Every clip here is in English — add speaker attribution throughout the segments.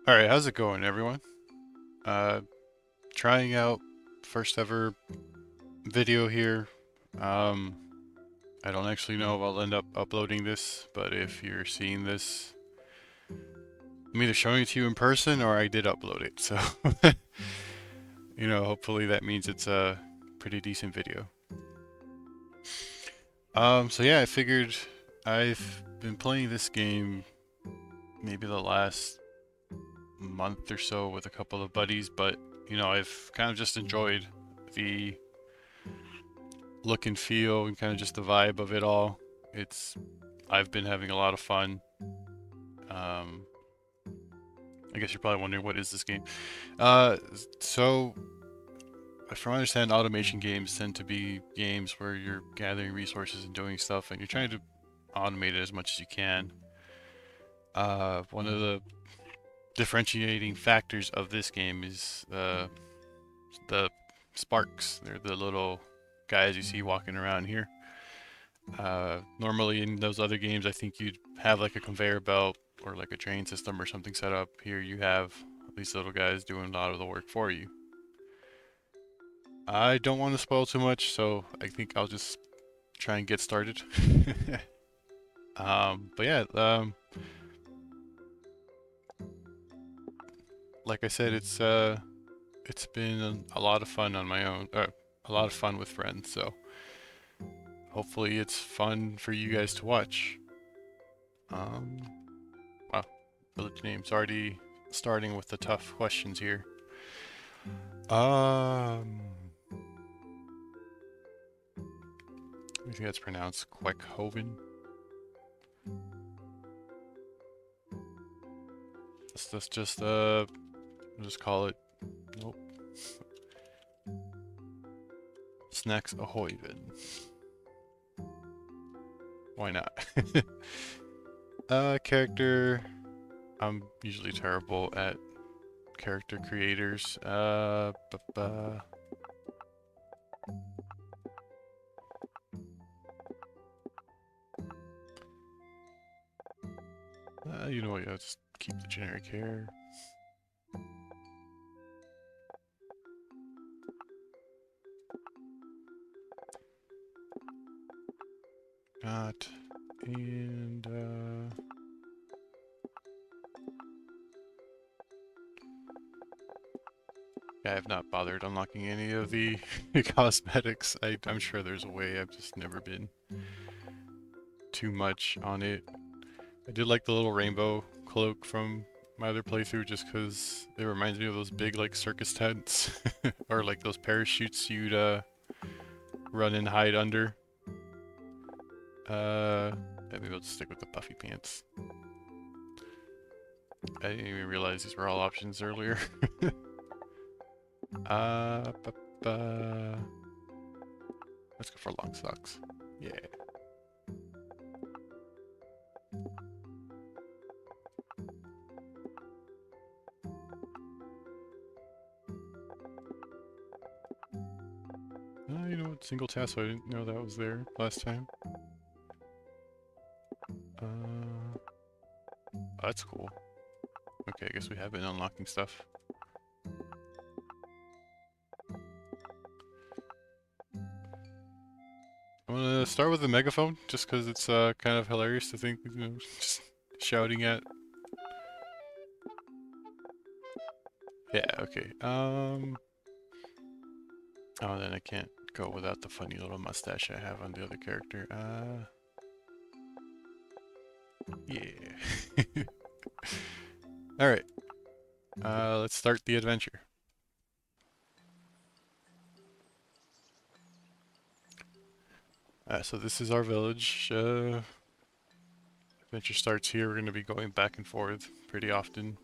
Speaker 1: Alright, how's it going, everyone? Uh, Trying out first ever video here. Um, I don't actually know if I'll end up uploading this, but if you're seeing this, I'm either showing it to you in person or I did upload it, so, hopefully that means it's a pretty decent video. So yeah, I figured I've been playing this game maybe the last month or so with a couple of buddies, but, I've kind of just enjoyed the look and feel and kind of just the vibe of it all. It's I've been having a lot of fun. Um, I guess you're probably wondering what is this game. Uh, so from what I understand, automation games tend to be games where you're gathering resources and doing stuff, and you're trying to automate it as much as you can. One of the differentiating factors of this game is the sparks. They're the little guys you see walking around here. Normally in those other games, I think you'd have like a conveyor belt or like a train system or something set up. Here you have these little guys doing a lot of the work for you. I don't want to spoil too much, so I think I'll just try and get started. But yeah, like I said, it's been a lot of fun on my own, a lot of fun with friends. So hopefully it's fun for you guys to watch. Um, wow, village names already starting with the tough questions here. Um, I think that's pronounced Queckhoven. Let's just call it, nope, Snacks Ahoyven. Why not? Character, I'm usually terrible at character creators. You know what, yeah, just keep the generic hair. Got, and, yeah, I have not bothered unlocking any of the cosmetics. I'm sure there's a way, I've just never been too much on it. I did like the little rainbow cloak from my other playthrough just because it reminds me of those big like circus tents or like those parachutes you'd run and hide under. Maybe we'll just stick with the puffy pants. I didn't even realize these were all options earlier. uh, let's go for long socks. Yeah. You know what? Single task, I didn't know that was there last time. That's cool. Okay, I guess we have been unlocking stuff. I'm gonna start with the megaphone, just because it's kind of hilarious to think, just shouting at. Yeah, okay. Oh, then I can't go without the funny little mustache I have on the other character. Yeah. Alright. Let's start the adventure. So this is our village. Adventure starts here. We're going to be going back and forth pretty often.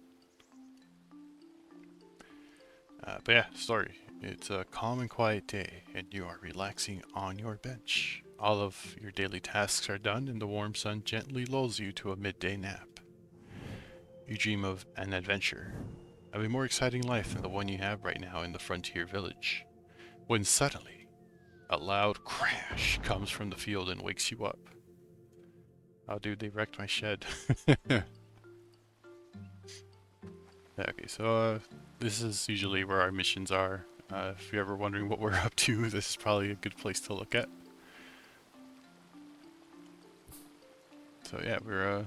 Speaker 1: But yeah, story. It's a calm and quiet day, and you are relaxing on your bench. All of your daily tasks are done, and the warm sun gently lulls you to a midday nap. You dream of an adventure, of a more exciting life than the one you have right now in the frontier village, when suddenly, a loud crash comes from the field and wakes you up. Oh, dude, they wrecked my shed. Yeah, okay, so this is usually where our missions are. If you're ever wondering what we're up to, this is probably a good place to look at. So yeah, we're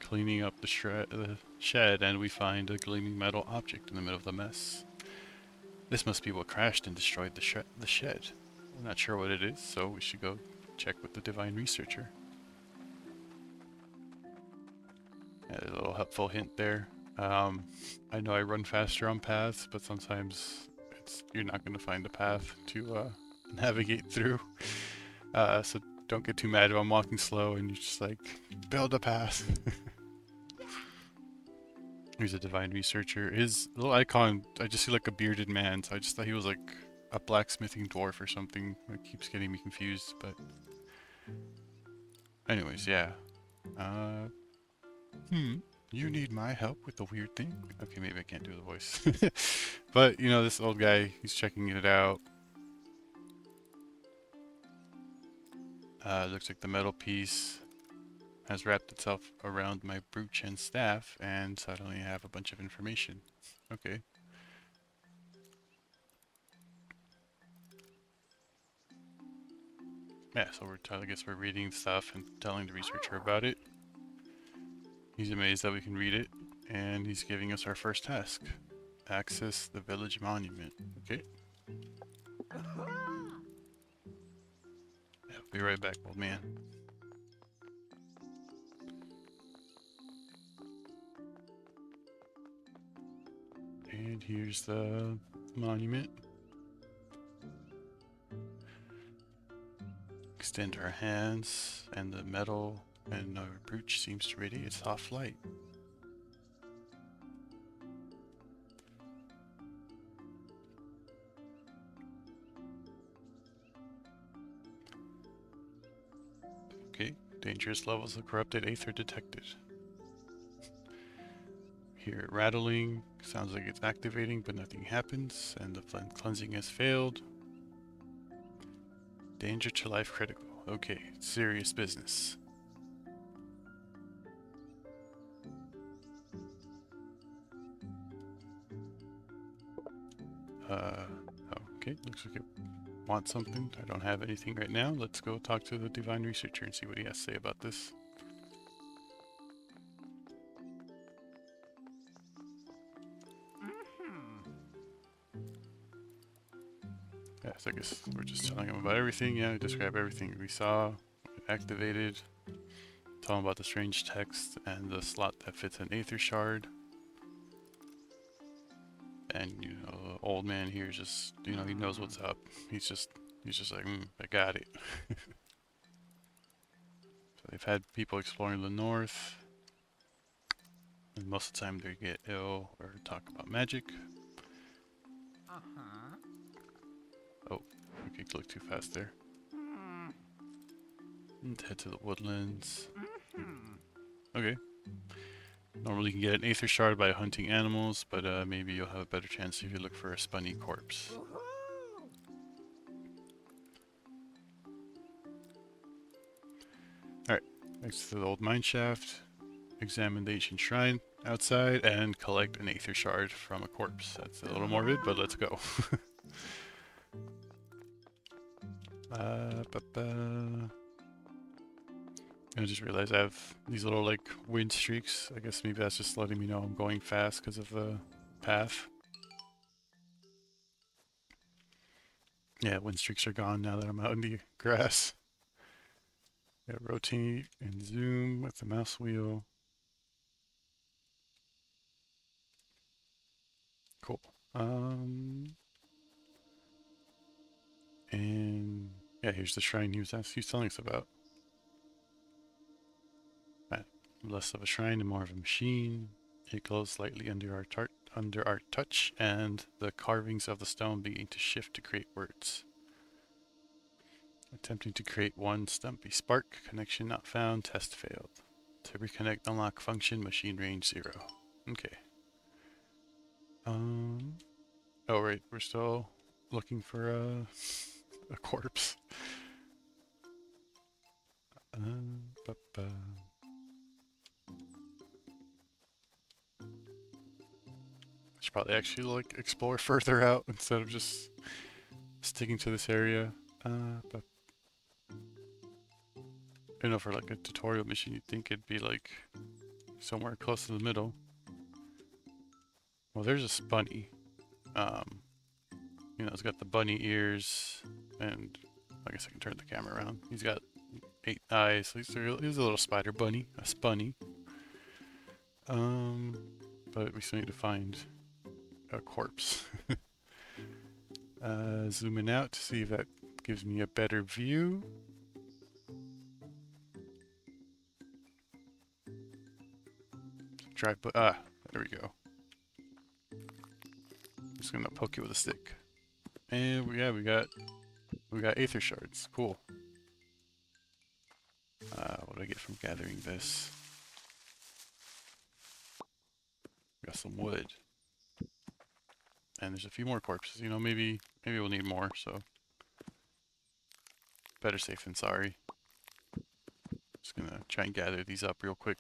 Speaker 1: cleaning up the shed, and we find a gleaming metal object in the middle of the mess. This must be what crashed and destroyed the shed. We're not sure what it is, so we should go check with the divine researcher. Yeah, a little helpful hint there. I know I run faster on paths, but sometimes you're not going to find a path to navigate through. So don't get too mad if I'm walking slow and you're just like, build a path. He's a divine researcher. His little icon, I just see like a bearded man, so I just thought he was like a blacksmithing dwarf or something. It keeps getting me confused, but anyways, yeah. Uh, you need my help with the weird thing? Okay, maybe I can't do the voice. But, you know, this old guy, he's checking it out. Looks like the metal piece has wrapped itself around my brooch and staff, and suddenly I have a bunch of information. Okay. Yeah, so I guess we're reading stuff and telling the researcher about it. He's amazed that we can read it, and he's giving us our first task. Access the village monument. Okay. Yeah, be right back, old man. And here's the monument. Extend our hands, and the metal and our brooch seems to radiate soft light. Okay, dangerous levels of corrupted aether detected. Hear it rattling, sounds like it's activating, but nothing happens, and the cleansing has failed. Danger to life critical. Okay, serious business. Okay, looks like it wants something. I don't have anything right now. Let's go talk to the divine researcher and see what he has to say about this. Yeah, so I guess we're just telling him about everything. Yeah, describe everything we saw, activated. Tell him about the strange text and the slot that fits an aether shard. And you know, the old man here just, you know, he knows what's up. He's just like, I got it. So they've had people exploring the north, and most of the time they get ill or talk about magic. Oh, okay, click too fast there. And head to the woodlands. Okay. Normally you can get an aether shard by hunting animals, but maybe you'll have a better chance if you look for a spunny corpse. Alright, next to the old mine shaft. Examine the ancient shrine outside and collect an aether shard from a corpse. That's a little morbid, but let's go. I just realized I have these little like wind streaks. I guess maybe that's just letting me know I'm going fast because of the path. Yeah, wind streaks are gone now that I'm out in the grass. Yeah, rotate and zoom with the mouse wheel. Cool. And yeah, here's the shrine he was telling us about. Less of a shrine and more of a machine. It glows slightly under our touch, and the carvings of the stone begin to shift to create words. Attempting to create one stumpy spark. Connection not found. Test failed. To reconnect, unlock function. Machine range 0. Okay. Oh right, we're still looking for a corpse. Ba -ba. Should probably actually like explore further out instead of just sticking to this area. But you know, for like a tutorial mission, you'd think it'd be like somewhere close to the middle. Well, there's a bunny. You know, it's got the bunny ears, and I guess I can turn the camera around. He's got 8 eyes. He's a little spider bunny, a spunny. But we still need to find a corpse. Zooming out to see if that gives me a better view. Drive, there we go. Just gonna poke it with a stick. And we got aether shards. Cool. What do I get from gathering this? Got some wood. And there's a few more corpses. You know, maybe we'll need more, so better safe than sorry. Just gonna try and gather these up real quick.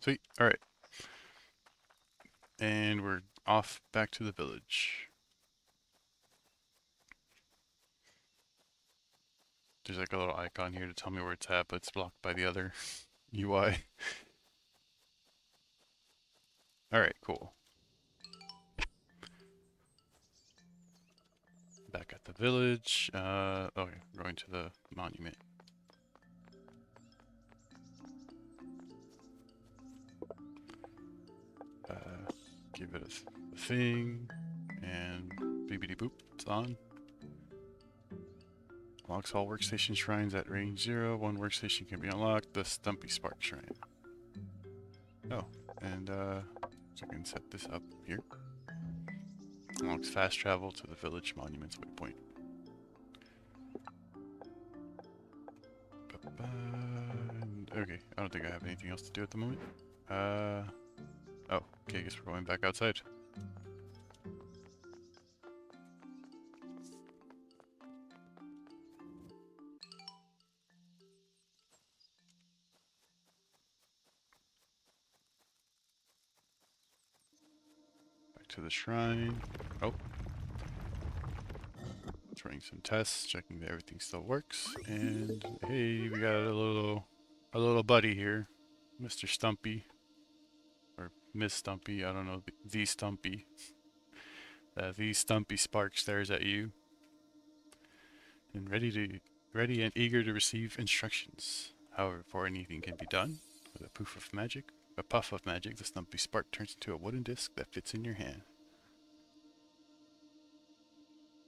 Speaker 1: Sweet. Alright. And we're off back to the village. There's like a little icon here to tell me where it's at, but it's blocked by the other UI. Alright, cool. Back at the village. Okay, we're going to the monument. Give it a thing, and beepity boop, it's on. Unlocks all workstation shrines at range 0. One workstation can be unlocked, the Stumpy Spark Shrine. Oh, and so I can set this up here. Unlocks fast travel to the village monument's waypoint. Okay, I don't think I have anything else to do at the moment. Oh, okay, I guess we're going back outside. Back to the shrine. Oh. It's running some tests, checking that everything still works. And hey, we got a little buddy here. Mr. Stumpy. Or Miss Stumpy, I don't know, the Stumpy. The Stumpy Spark stares at you. And ready and eager to receive instructions. However, before anything can be done, with a puff of magic, the Stumpy Spark turns into a wooden disc that fits in your hand.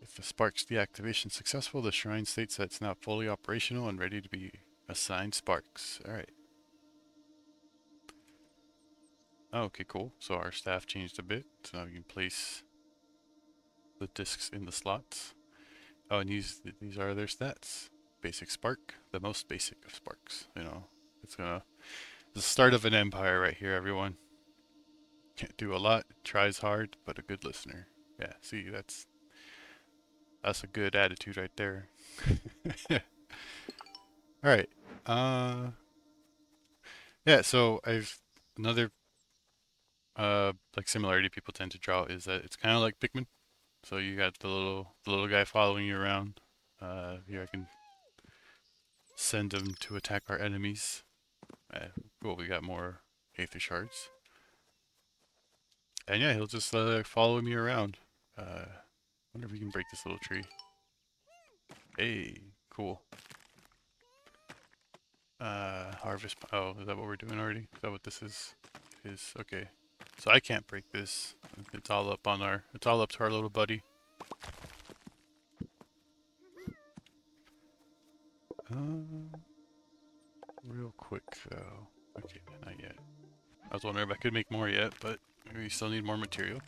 Speaker 1: With the Spark's deactivation successful, the shrine states that it's now fully operational and ready to be assigned Sparks. Alright. Oh, okay, cool. So our staff changed a bit, so now we can place the discs in the slots. Oh, and these are their stats. Basic Spark, the most basic of Sparks. You know, the start of an empire right here, everyone. Can't do a lot, tries hard, but a good listener. Yeah, see, that's a good attitude right there. Alright. Yeah, so another like similarity people tend to draw is that it's kinda like Pikmin. So you got the little guy following you around. Here I can send him to attack our enemies. Cool, we got more Aether Shards. And yeah, he'll just follow me around. Wonder if we can break this little tree. Hey, cool. Harvest. Oh, is that what we're doing already? Is that what this is? Okay. So I can't break this. It's all up to our little buddy. Real quick though. Okay, not yet. I was wondering if I could make more yet, but we still need more material.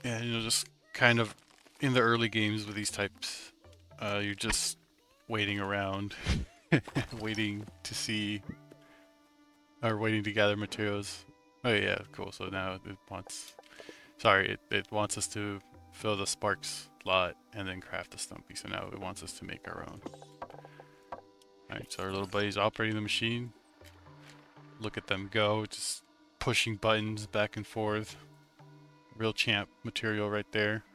Speaker 1: Yeah, you know, just kind of in the early games with these types, you're just waiting around, waiting to see, or waiting to gather materials. Oh yeah, cool. So now it wants, sorry, it wants us to fill the sparks lot and then craft the stumpy. So now it wants us to make our own. Alright, so our little buddy's operating the machine. Look at them go, just pushing buttons back and forth. Real champ material right there.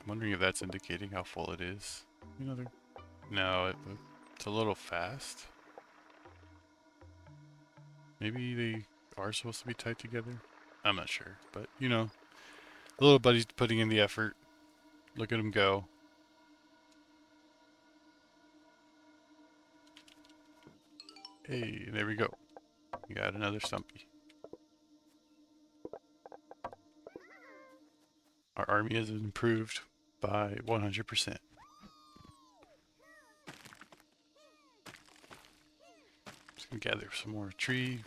Speaker 1: I'm wondering if that's indicating how full it is. You know, no, it's a little fast. Maybe they are supposed to be tied together? I'm not sure, but you know, the little buddy's putting in the effort. Look at him go. Hey, there we go. We got another stumpy. Our army has improved by 100%. Just gonna gather some more tree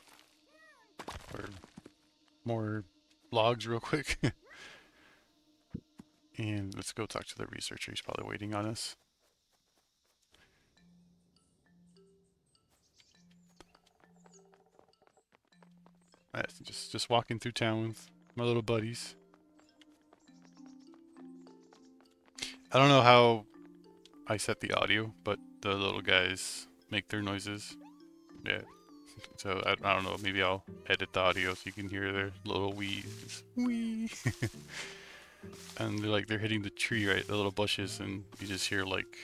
Speaker 1: or more logs real quick. And let's go talk to the researcher. He's probably waiting on us. Right, just walking through town with my little buddies. I don't know how I set the audio, but the little guys make their noises. Yeah. So I don't know, maybe I'll edit the audio so you can hear their little wheeze. Wee. And they're hitting the tree, right? The little bushes, and you just hear like,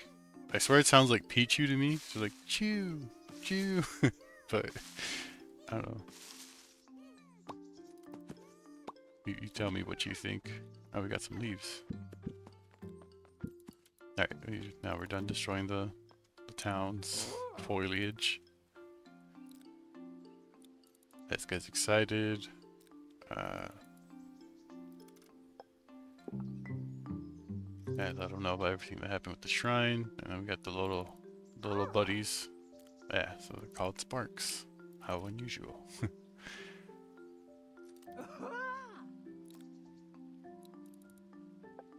Speaker 1: I swear it sounds like Pichu to me. So like chew, chew. But I don't know. You tell me what you think. Oh, we got some leaves. Alright, now we're done destroying the town's foliage. This guy's excited. Yeah, let him know about everything that happened with the shrine. And then we got the little buddies. Yeah, so they're called Sparks. How unusual.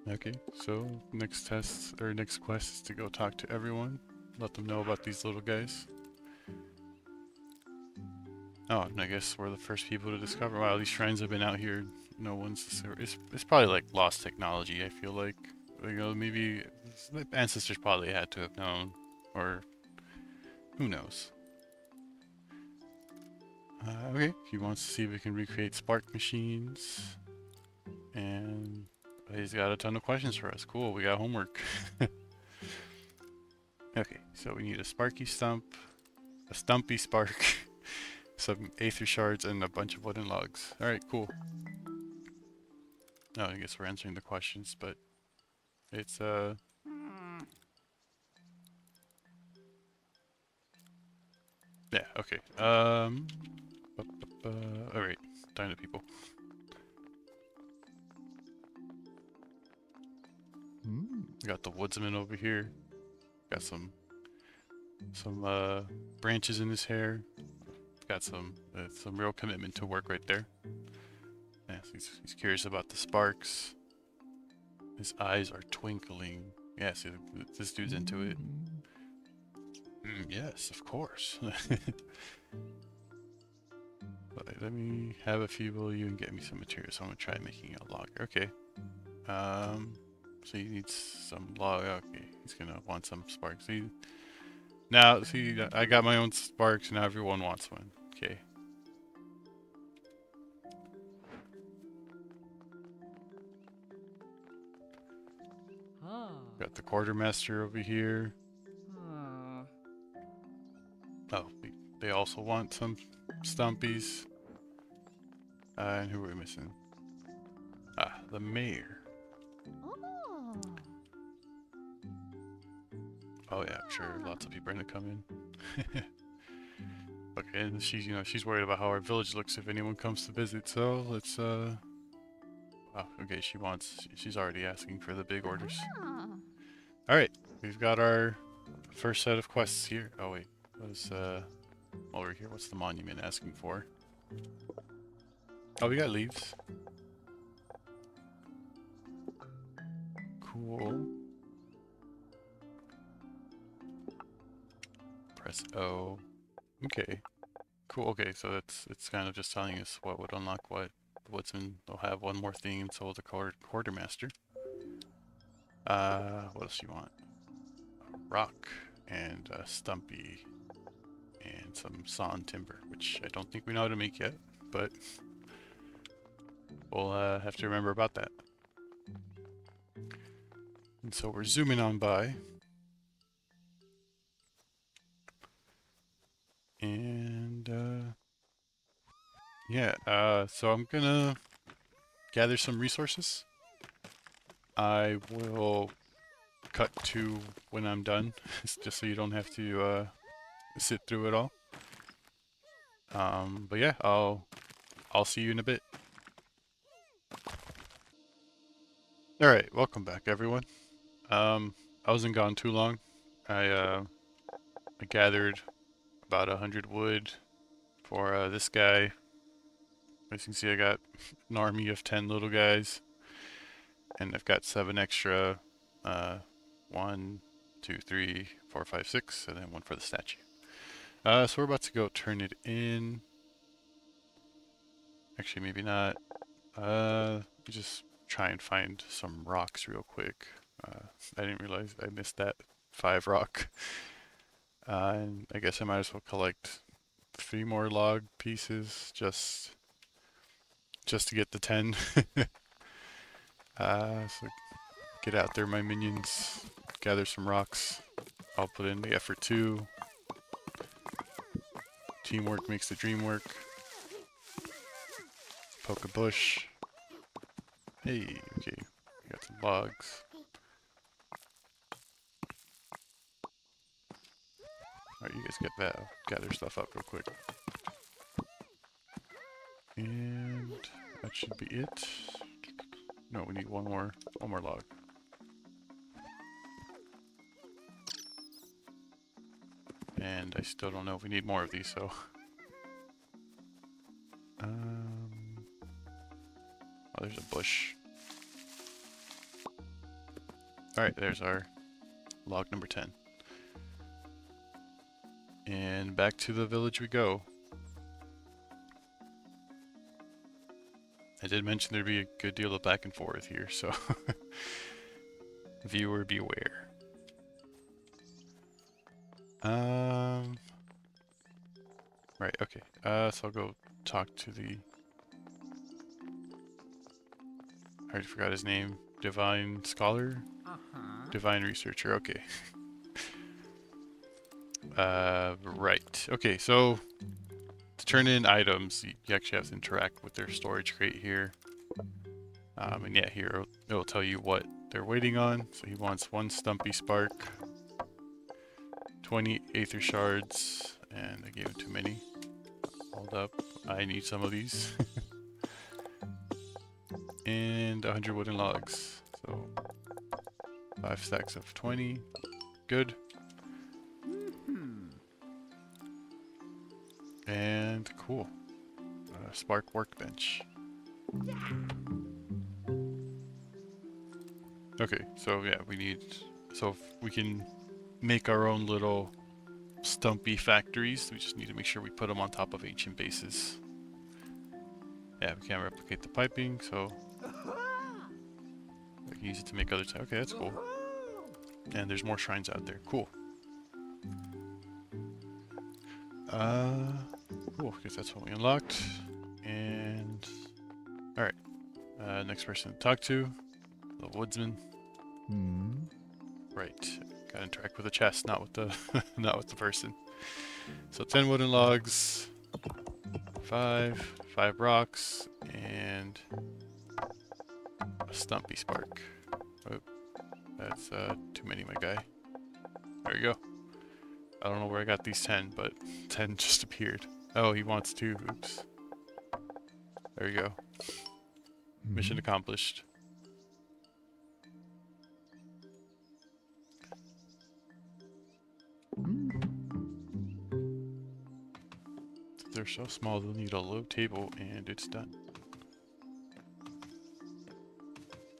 Speaker 1: Okay, so next quest is to go talk to everyone. Let them know about these little guys. Oh, and I guess we're the first people to discover. Wow, these shrines have been out here. No one's. It's probably like lost technology. I feel like, you know, maybe the ancestors probably had to have known, or who knows. Okay, he wants to see if we can recreate spark machines, and he's got a ton of questions for us. Cool, we got homework. Okay, so we need a sparky stump, a stumpy spark. Some aether shards, and a bunch of wooden logs. Alright, cool. Oh, I guess we're answering the questions, but it's, yeah, okay. Alright, time to people. We got the woodsman over here. Got some branches in his hair. Got some real commitment to work right there. Yeah, he's curious about the sparks. His eyes are twinkling. Yeah, see, this dude's into it. Yes, of course. But let me have a few of you and get me some materials. I'm gonna try making a log. Okay. So he needs some log. Okay, he's gonna want some sparks. See, I got my own sparks. Now everyone wants one. Okay. Got the quartermaster over here. Oh, they also want some stumpies. And who are we missing? Ah, the mayor. Oh yeah, I'm sure lots of people are gonna come in. Okay, and she's worried about how our village looks if anyone comes to visit. So let's oh, okay, she's already asking for the big orders. All right, we've got our first set of quests here. Oh wait, what's over here? What's the monument asking for? Oh, we got leaves. Cool. Press O. Okay. Cool. Okay, so it's kind of just telling us what would unlock what. the woodsman will have one more thing, and so will the quartermaster. What else do you want? A rock and a stumpy and some sawn timber, which I don't think we know how to make yet, but we'll have to remember about that. And so we're zooming on by. And yeah, so I'm gonna gather some resources. I will cut to when I'm done, just so you don't have to sit through it all. But yeah, I'll see you in a bit. All right, welcome back, everyone. I wasn't gone too long. I gathered about 100 wood for this guy. As you can see, I got an army of 10 little guys, and I've got 7 extra. 1, 2, 3, 4, 5, 6, and then 1 for the statue. So we're about to go turn it in. Actually, maybe not. Just try and find some rocks real quick. I didn't realize I missed that 5 rock. And I guess I might as well collect 3 more log pieces just to get the 10. So get out there, my minions. Gather some rocks. I'll put in the effort too. Teamwork makes the dream work. Poke a bush. Hey, okay. We got some logs. Alright, you guys get that. Gather stuff up real quick. And that should be it. No, we need one more log. And I still don't know if we need more of these, so. Oh, there's a bush. Alright, there's our log number 10. And back to the village we go. I did mention there'd be a good deal of back and forth here, so viewer beware. Right, okay. So I'll go talk to the... I already forgot his name. Divine Scholar? Divine Researcher, okay. Right. Okay, so to turn in items, you actually have to interact with their storage crate here. And yeah, here it'll tell you what they're waiting on. So he wants 1 Stumpy Spark, 20 Aether Shards, and I gave him too many. Hold up, I need some of these. And 100 wooden logs. So 5 stacks of 20. Good. And cool. Spark workbench. Okay, so yeah, we need... So if we can make our own little stumpy factories, we just need to make sure we put them on top of ancient bases. Yeah, we can't replicate the piping, so... I can use it to make other... Okay, that's cool. And there's more shrines out there. Cool. Cool, because that's what we unlocked. And... Alright. Next person to talk to. The woodsman. Right. Gotta interact with the chest, not with the not with the person. So 10 wooden logs, 5 rocks, and a Stumpy Spark. Oh, that's too many, my guy. There you go. I don't know where I got these 10, but 10 just appeared. Oh, he wants 2. Oops. There you go. Mission accomplished. They're so small they'll need a low table, and it's done.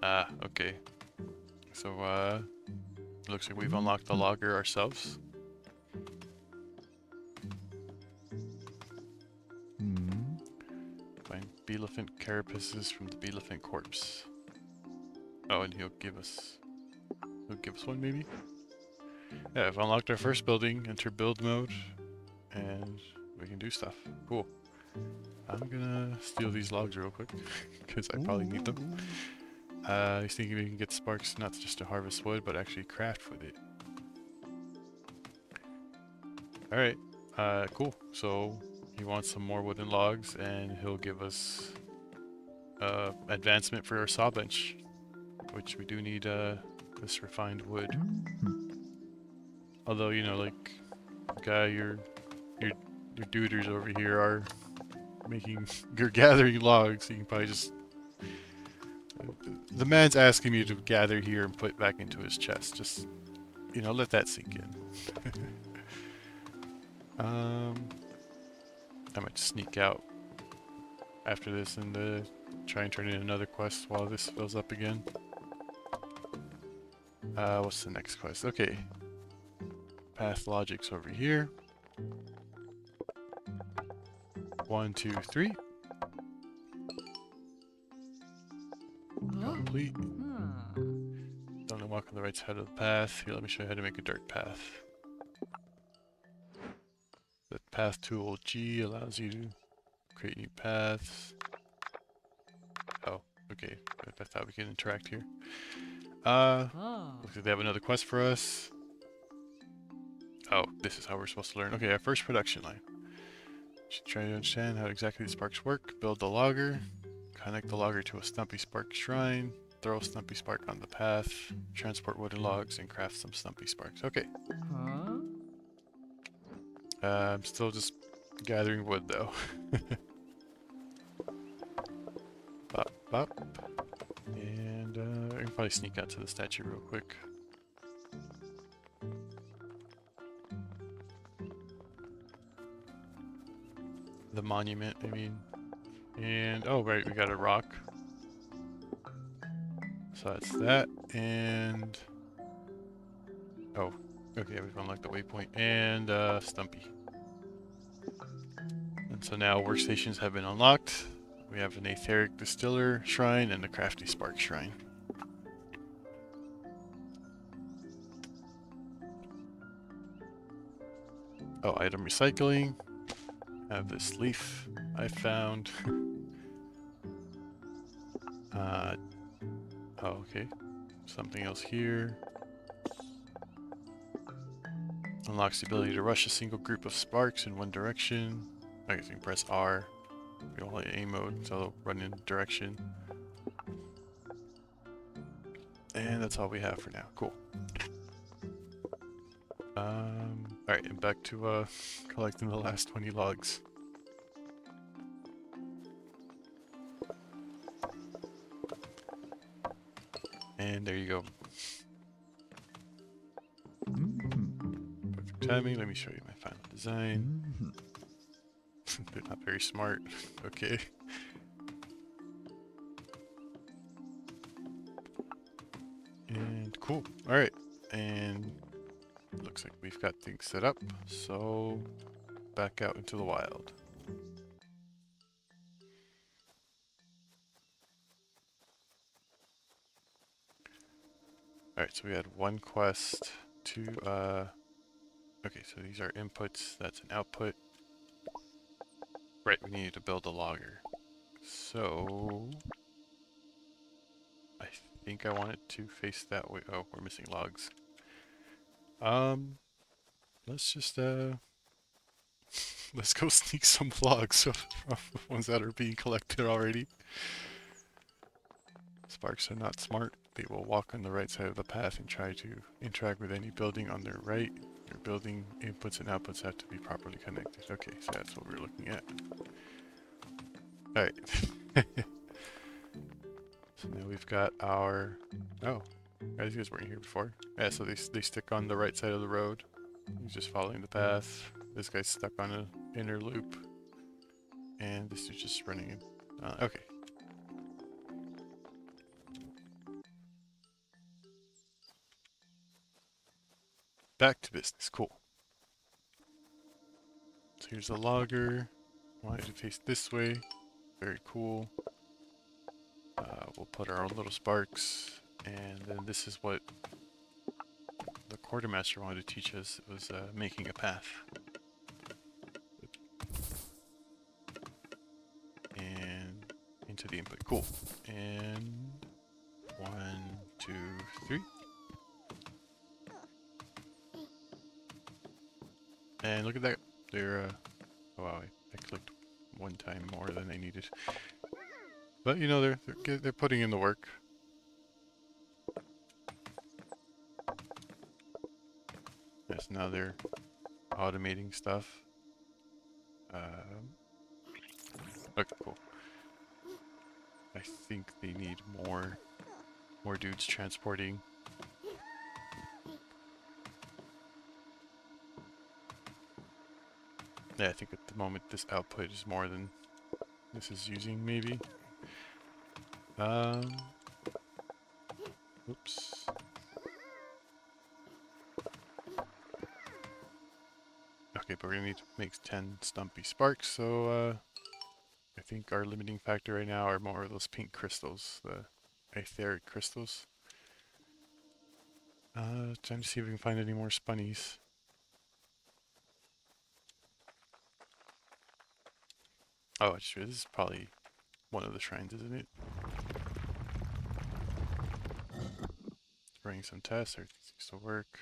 Speaker 1: Ah, okay. So, looks like we've unlocked the logger ourselves. Fine. Beelephant carapaces from the Beelephant corpse. Oh, and he'll give us one maybe? Yeah, I've unlocked our first building, enter build mode, and we can do stuff. Cool. I'm gonna steal these logs real quick, because I probably need them. He's thinking we can get sparks not just to harvest wood, but actually craft with it. Alright, cool. So, he wants some more wooden logs, and he'll give us advancement for our saw bench, which we do need this refined wood. Although, you know, like, guy, your duders over here are you're gathering logs, so you can probably just... The man's asking me to gather here and put back into his chest. Just, you know, let that sink in. I might sneak out after this and try and turn in another quest while this fills up again. What's the next quest? Okay. Path logic's over here. 1, 2, 3. Complete. Don't walk on the right side of the path. Here, let me show you how to make a dirt path. The path tool G allows you to create new paths. Oh, okay. I thought we could interact here. Looks like they have another quest for us. Oh, this is how we're supposed to learn. Okay, our first production line. Should try to understand how exactly the sparks work. Build the logger. Connect the logger to a Stumpy Spark shrine. Throw a Stumpy Spark on the path. Transport wooden logs and craft some Stumpy Sparks. Okay. I'm still just gathering wood though. Bop, bop. And I can probably sneak out to the statue real quick. The monument, I mean. And, oh right, we got a rock. So that's that, and... Oh, okay, we've unlocked the waypoint, and Stumpy. And so now workstations have been unlocked. We have an Etheric Distiller Shrine and a Crafty Spark Shrine. Oh, item recycling. I have this leaf I found. Oh, okay. Something else here. Unlocks the ability to rush a single group of sparks in one direction. I guess you can press R. We don't like aim mode, so they'll run in direction. And that's all we have for now. Cool. Alright, and back to collecting the last 20 logs. And there you go. Perfect timing. Let me show you my final design. They're not very smart. Okay. And cool. Alright. And looks like we've got things set up. So back out into the wild. Alright, so we had one quest to okay, so these are inputs, that's an output. Right, we need to build a logger. So I think I want it to face that way. Oh, we're missing logs. Let's just let's go sneak some logs of ones that are being collected already. Sparks are not smart. They will walk on the right side of the path and try to interact with any building on their right. Your building inputs and outputs have to be properly connected. Okay, so that's what we're looking at. Alright. So now we've got our... Oh, these guys weren't here before. Yeah, so they stick on the right side of the road. He's just following the path. This guy's stuck on an inner loop. And this is just running in. Okay. Back to business. Cool. So here's a logger. I want it to face this way. Very cool. We'll put our own little sparks, and then this is what the quartermaster wanted to teach us. It was making a path. And into the input. Cool. And 1, 2, 3. And look at that. They're oh wow, I clicked one time more than I needed. But you know, they're putting in the work. Yes, now they're automating stuff. Okay, cool. I think they need more dudes transporting. Yeah, I think at the moment this output is more than this is using, maybe. Oops. Okay, but we're gonna need to make 10 Stumpy Sparks, so I think our limiting factor right now are more of those pink crystals, the etheric crystals. Trying to see if we can find any more spunnies. Oh, it's true. This is probably one of the shrines, isn't it? Running some tests. Everything seems to work.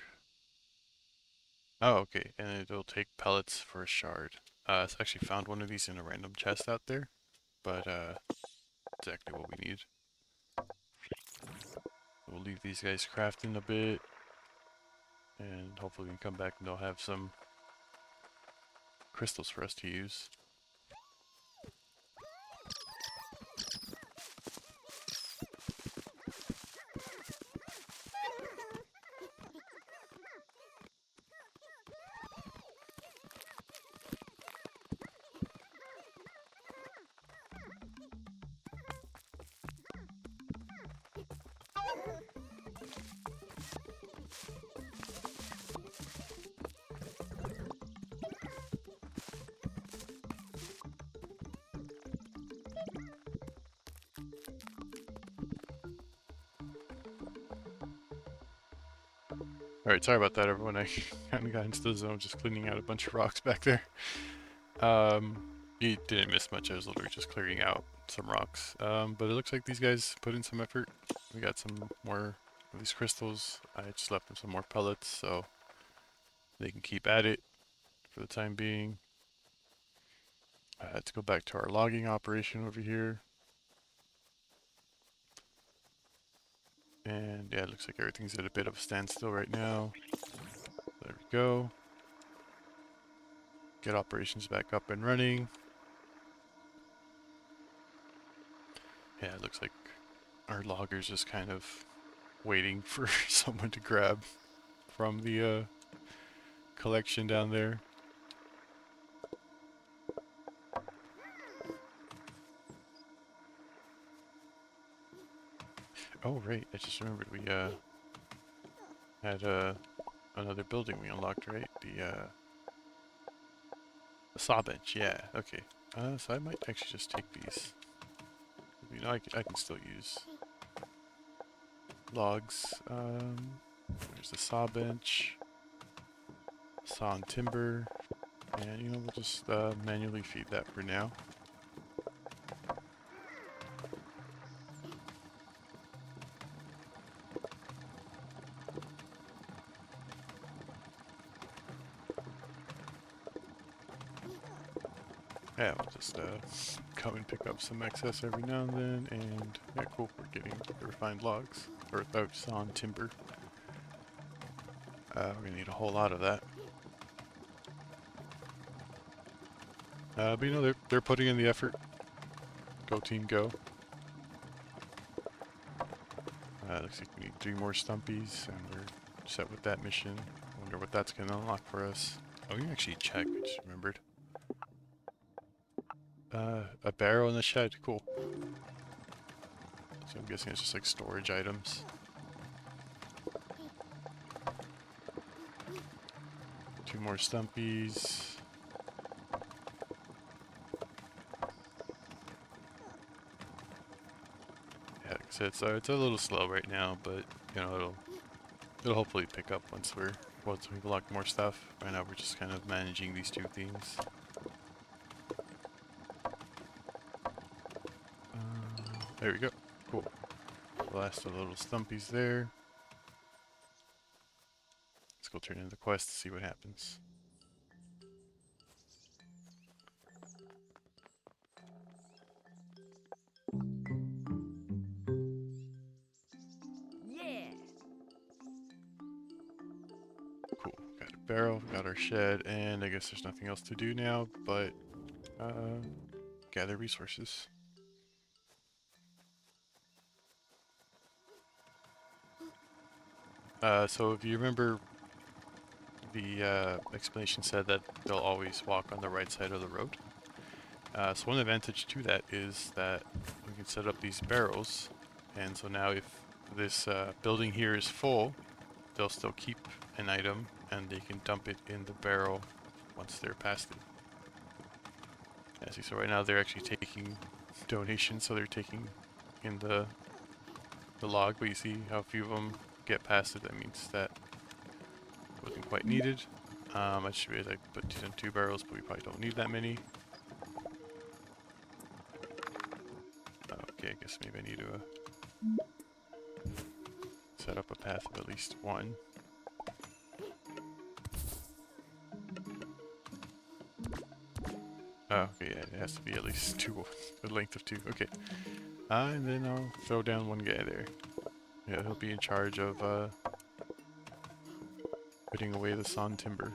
Speaker 1: Oh, okay. And it'll take pellets for a shard. I actually found one of these in a random chest out there, but exactly what we need. We'll leave these guys crafting a bit, and hopefully we can come back and they'll have some crystals for us to use. Alright, sorry about that everyone. I kind of got into the zone just cleaning out a bunch of rocks back there. You didn't miss much. I was literally just clearing out some rocks. But it looks like these guys put in some effort. We got some more of these crystals. I just left them some more pellets so they can keep at it for the time being. Let's go back to our logging operation over here. And yeah, it looks like everything's at a bit of a standstill right now. There we go. Get operations back up and running. Yeah, it looks like our logger's just kind of waiting for someone to grab from the collection down there. Oh right, I just remembered we had another building we unlocked, right? The saw bench, yeah, okay. So I might actually just take these. You know, I can still use logs. There's the saw bench, saw and timber, and you know, we'll just manually feed that for now. Yeah, we'll just come and pick up some excess every now and then, and yeah, cool, we're getting the refined logs, or sawn timber. We're gonna need a whole lot of that. But you know, they're putting in the effort. Go team, go. Looks like we need 3 more stumpies, and we're set with that mission. Wonder what that's gonna unlock for us. Oh, we can actually check, I just remembered. A barrel in the shed, cool. So I'm guessing it's just like storage items. Two more stumpies. said, so it's a little slow right now, but you know it'll hopefully pick up once we unlock more stuff. Right now we're just kind of managing these two things. There we go. Cool. Last of the little stumpies there. Let's go turn in the quest to see what happens.
Speaker 2: Yeah.
Speaker 1: Cool. Got a barrel, got our shed, and I guess there's nothing else to do now but gather resources. So if you remember, the explanation said that they'll always walk on the right side of the road. So one advantage to that is that we can set up these barrels, and so now if this building here is full, they'll still keep an item and they can dump it in the barrel once they're past it. Yeah, see, so right now they're actually taking donations, so they're taking in the log, but you see how few of them get past it. That means that wasn't quite needed. I should be able to put these in 2 barrels, but we probably don't need that many. Okay, I guess maybe I need to set up a path of at least 1. Oh, okay, yeah, it has to be at least 2, the length of 2. Okay. And then I'll throw down 1 guy there. Yeah, he'll be in charge of putting away the sawn timber.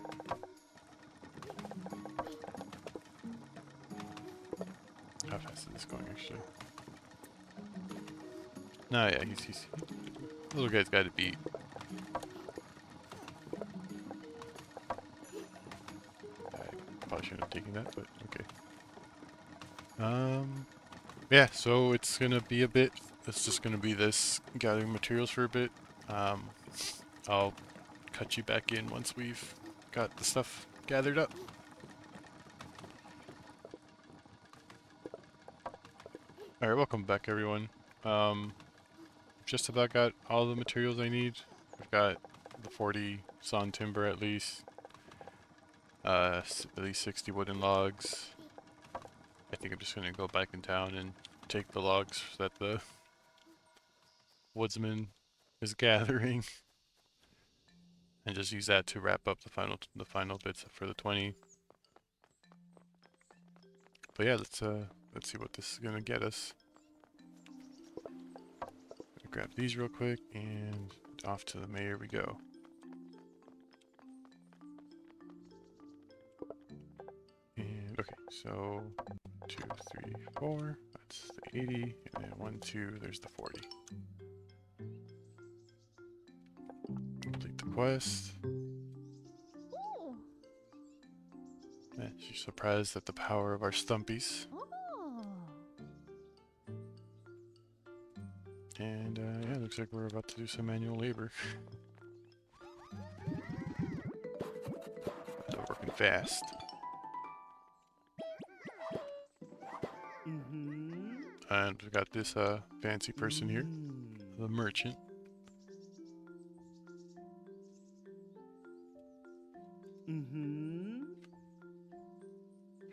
Speaker 1: How fast is this going, actually? No, yeah, he's little guy's got to beat. I probably shouldn't have taken that, but okay. Yeah, so it's gonna be a bit. It's just gonna be this gathering materials for a bit. I'll cut you back in once we've got the stuff gathered up. Alright, welcome back everyone. Just about got all the materials I need. We've got the 40 sawn timber at least. At least 60 wooden logs. I think I'm just gonna go back in town and take the logs that the woodsman is gathering. And just use that to wrap up the final bits for the 20. But yeah, let's see what this is gonna get us. Grab these real quick and off to the mayor we go. And okay, so 2, 3, 4, that's the 80, and then 1, 2, there's the 40. Complete the quest. Yeah, she's surprised at the power of our stumpies. And yeah, looks like we're about to do some manual labor. They're working fast. And we've got this fancy person here, the merchant.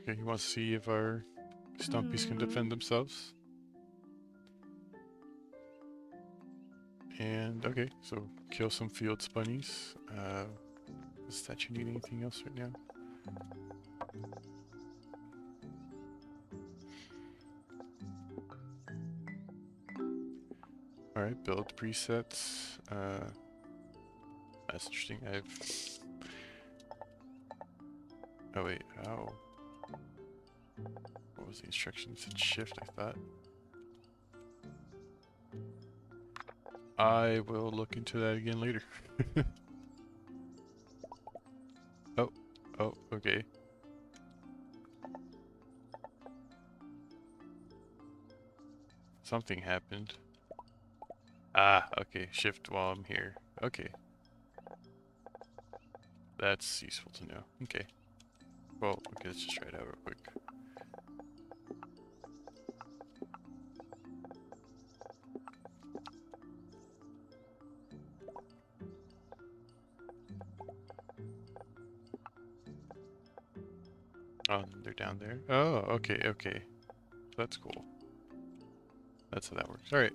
Speaker 1: Okay, he wants to see if our stumpies can defend themselves. And okay, so kill some field spunnies. Does the statue need anything else right now? Alright, build presets. That's interesting. Oh wait, oh. What was the instructions? It said shift, I thought. I will look into that again later. Oh, okay. Something happened. Ah, okay. Shift while I'm here. Okay. That's useful to know. Okay. Well, okay, let's just try it out real quick. Oh, they're down there. Oh, okay, okay. That's cool. That's how that works. Alright.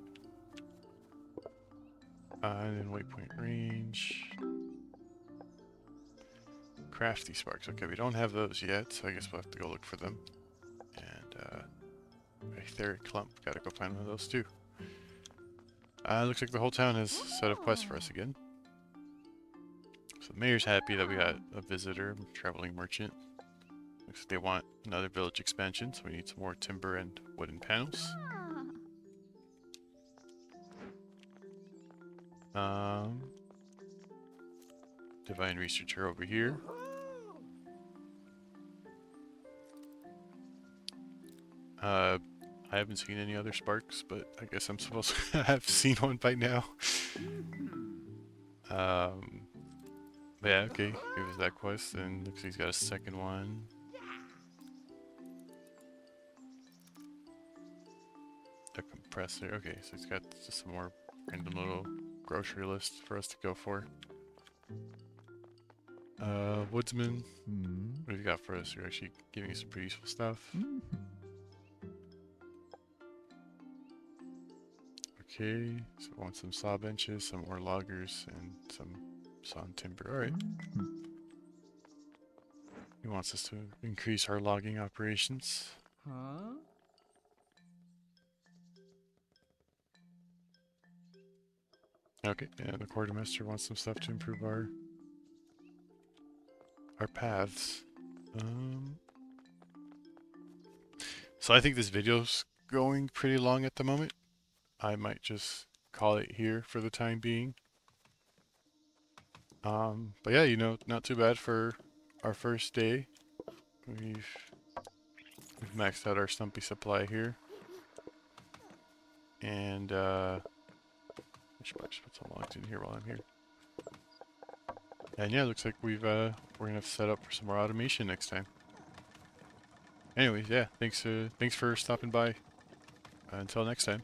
Speaker 1: And then waypoint range. Crafty sparks. Okay, we don't have those yet, so I guess we'll have to go look for them. And, etheric clump. Gotta go find one of those too. Looks like the whole town has set up quests for us again. So the mayor's happy that we got a visitor, traveling merchant. Looks like they want another village expansion, so we need some more timber and wooden panels. Divine researcher over here. I haven't seen any other sparks, but I guess I'm supposed to have seen one by now. But yeah, okay, give us that quest, and looks like he's got a second one. A compressor, okay, so he's got just some more random little grocery list for us to go for. Woodsman, what have you got for us? You're actually giving us some pretty useful stuff. Okay, so we want some saw benches, some more loggers, and some sawn timber. Alright. He wants us to increase our logging operations.
Speaker 2: Huh?
Speaker 1: Okay, yeah, the quartermaster wants some stuff to improve our paths. So I think this video's going pretty long at the moment. I might just call it here for the time being. But yeah, you know, not too bad for our first day. We've maxed out our stumpy supply here. And I should probably just put some logs in here while I'm here. And yeah, looks like we're gonna have to set up for some more automation next time. Anyways, yeah, thanks for stopping by. Until next time.